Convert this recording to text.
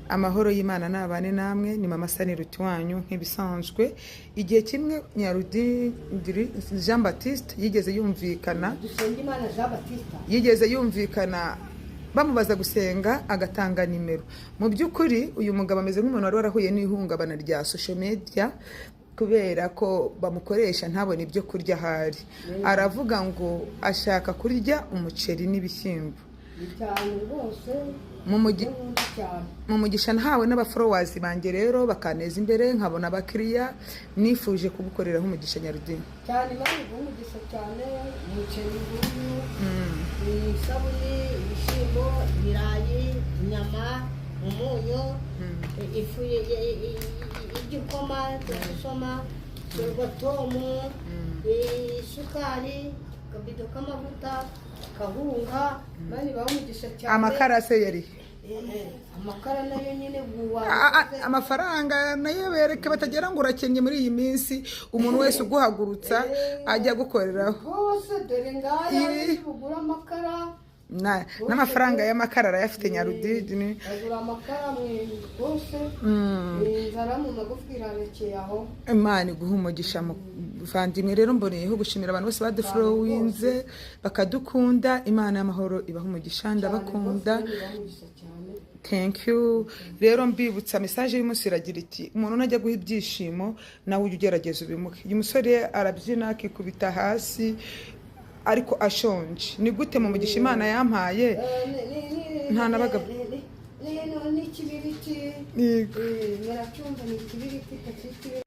Amahoro y'Imana nabane namwe, ni mama Saniruti wanyu nk'ibisanzwe. Igihe kimwe Nyarudindiri Jean Baptiste yigeze yumvikana bamubaza gusenga agatanga nimero. Mu by'ukuri uyu mugabo ameze nk'umuntu wari warahuye n'ihungabana rya social media kubera ko bamukoresha ntabone ibyo kurya ahari. Aravuga ngo ashaka kurya umuceri n'ibishyimbo. Mu mugisha ntawe n'abafollowers banjye rero bakaneza imbere nkabona abakiriya, nifuje kugukoreraho umugisha Nyarudini cyane. Bari umugisha cyane, umuceri nguyu, isabuni, ibishyimbo, ibirayi, inyama, umunyu, ifu y'igikoma, isoma, sorwatomu, isukari, akabido k'amavuta, kawunga. Bari umugisha cyane. Amakara se yari amakara nayo nyine amafaranga nayo bereke batagera ngo urakennye muri iyi minsi. Umuntu wese uguhagurutsa ajya gukoreraho rwose. Dore ngaya bugura amakara n'amafaranga y'amakara arayafite Nyarudini. agura amakara rwose. inzara mu magufi irarekeye aho. Imana iguha umugisha muvandimwe. Rero mboneyeho gushimira abantu bose badufollowinze bakadukunda. Imana y'amahoro ibaha umugisha, ndabakunda. Thank you. Rero mbibutsa message y'umunsi iragira iti: umuntu najya guha ibyishimo nawe ujye ugerageza ubimuhe. Uyu musore arabyina akikubita hasi ariko ashonje. Ni gute mu mugisha Imana yampaye nta nabaga n'ikibiriti. Naracyumva ni ikibiriti